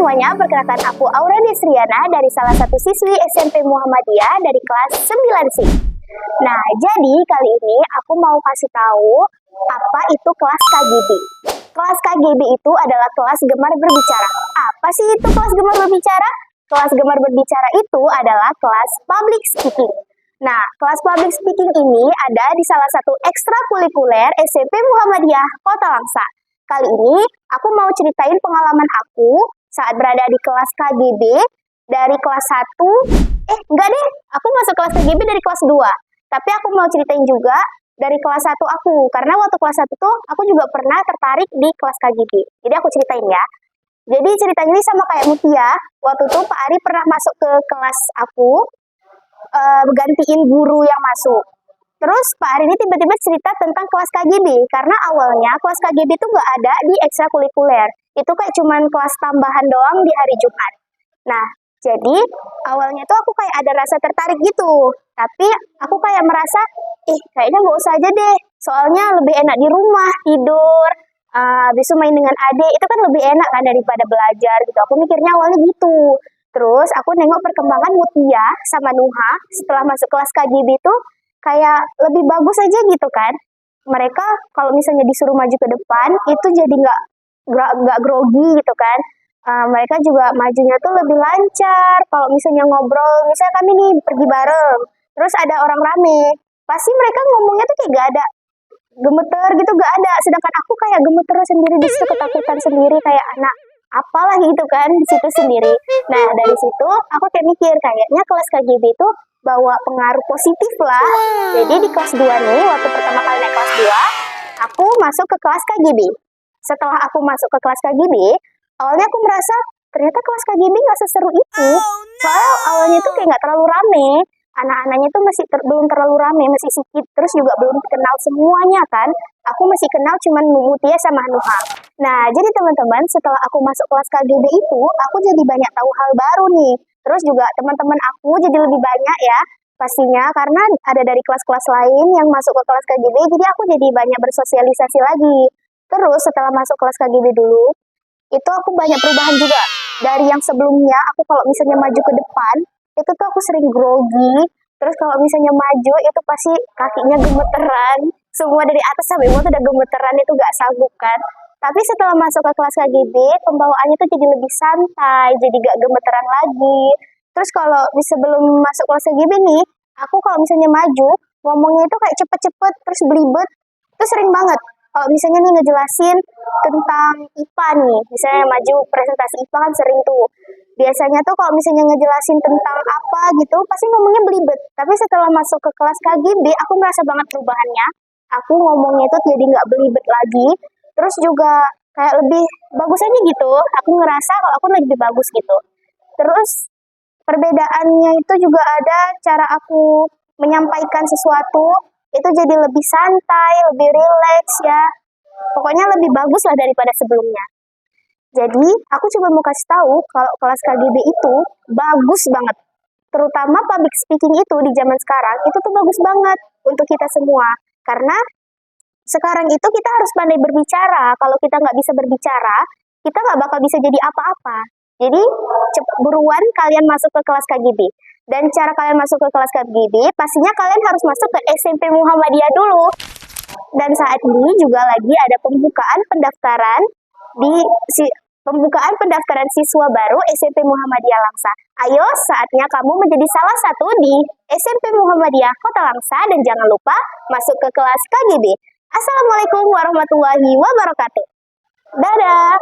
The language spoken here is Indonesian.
semuanya, perkenalkan aku Aura Desriana dari salah satu siswi SMP Muhammadiyah dari kelas 9C. Nah, jadi kali ini aku mau kasih tahu apa itu kelas KGB. Kelas KGB itu adalah kelas gemar berbicara. Apa sih itu kelas gemar berbicara? Kelas gemar berbicara itu adalah kelas public speaking. Nah, kelas public speaking ini ada di salah satu ekstrakurikuler SMP Muhammadiyah Kota Langsa. Kali ini aku mau ceritain pengalaman aku saat berada di kelas KGB dari kelas 1. Enggak deh, aku masuk kelas KGB dari kelas 2. Tapi aku mau ceritain juga dari kelas 1 aku, karena waktu kelas 1 tuh aku juga pernah tertarik di kelas KGB. Jadi aku ceritain ya. Jadi ceritanya ini sama kayak Mutia. Waktu itu Pak Ari pernah masuk ke kelas aku, gantiin guru yang masuk. Terus Pak Ari ini tiba-tiba cerita tentang kelas KGB, karena awalnya kelas KGB itu nggak ada di ekstrakurikuler. Itu kayak cuman kelas tambahan doang di hari Jumat. Nah, jadi awalnya tuh aku kayak ada rasa tertarik gitu. Tapi aku kayak merasa, kayaknya nggak usah aja deh. Soalnya lebih enak di rumah, tidur, habis itu main dengan adik, itu kan lebih enak kan daripada belajar gitu. Aku mikirnya awalnya gitu. Terus aku nengok perkembangan Mutia sama Nuha setelah masuk kelas KGB itu kayak lebih bagus aja gitu kan. Mereka kalau misalnya disuruh maju ke depan itu jadi nggak grogi gitu kan. Mereka juga majunya tuh lebih lancar. Kalau misalnya ngobrol, misalnya kami nih pergi bareng, terus ada orang rame, pasti mereka ngomongnya tuh kayak gak ada gemeter gitu, gak ada. Sedangkan aku kayak gemeter sendiri di situ, ketakutan sendiri kayak anak apalah gitu kan di situ sendiri. Nah, dari situ aku kayak mikir kayaknya kelas KGB itu bawa pengaruh positif lah. Jadi di kelas 2 nih, waktu pertama kali naik kelas 2, aku masuk ke kelas KGB. Setelah aku masuk ke kelas KGB, awalnya aku merasa ternyata kelas KGB gak seseru itu. Soalnya awalnya tuh kayak gak terlalu rame. Anak-anaknya tuh masih belum terlalu rame, masih sedikit. Terus juga belum kenal semuanya kan. Aku masih kenal cuman Mutia sama Nuha. Nah, jadi teman-teman, setelah aku masuk kelas KGB itu, aku jadi banyak tahu hal baru nih. Terus juga teman-teman aku jadi lebih banyak ya, pastinya karena ada dari kelas-kelas lain yang masuk ke kelas KGB, jadi aku jadi banyak bersosialisasi lagi. Terus setelah masuk kelas KGB dulu, itu aku banyak perubahan juga. Dari yang sebelumnya, aku kalau misalnya maju ke depan, itu tuh aku sering grogi. Terus kalau misalnya maju, itu pasti kakinya gemeteran. Semua dari atas sampai bawah tuh udah gemeteran, itu gak sanggup kan. Tapi setelah masuk ke kelas KGB, pembawaannya tuh jadi lebih santai, jadi gak gemeteran lagi. Terus kalau sebelum masuk kelas KGB nih, aku kalau misalnya maju, ngomongnya itu kayak cepet-cepet, terus belibet. Itu sering banget. Kalau misalnya nih ngejelasin tentang IPA nih, misalnya maju presentasi IPA kan sering tuh. Biasanya tuh kalau misalnya ngejelasin tentang apa gitu, pasti ngomongnya belibet. Tapi setelah masuk ke kelas KGB, aku merasa banget perubahannya. Aku ngomongnya itu jadi nggak belibet lagi. Terus juga kayak lebih bagus aja gitu. Aku ngerasa kalau aku lebih bagus gitu. Terus perbedaannya itu juga ada cara aku menyampaikan sesuatu. Itu jadi lebih santai, lebih rileks ya. Pokoknya lebih bagus lah daripada sebelumnya. Jadi, aku coba mau kasih tahu kalau kelas KGB itu bagus banget. Terutama public speaking itu di zaman sekarang, itu tuh bagus banget untuk kita semua. Karena sekarang itu kita harus pandai berbicara. Kalau kita nggak bisa berbicara, kita nggak bakal bisa jadi apa-apa. Jadi, buruan kalian masuk ke kelas KGB. Dan cara kalian masuk ke kelas KGB, pastinya kalian harus masuk ke SMP Muhammadiyah dulu. Dan saat ini juga lagi ada pembukaan pendaftaran siswa baru SMP Muhammadiyah Langsa. Ayo, saatnya kamu menjadi salah satu di SMP Muhammadiyah Kota Langsa dan jangan lupa masuk ke kelas KGB. Assalamualaikum warahmatullahi wabarakatuh. Dadah!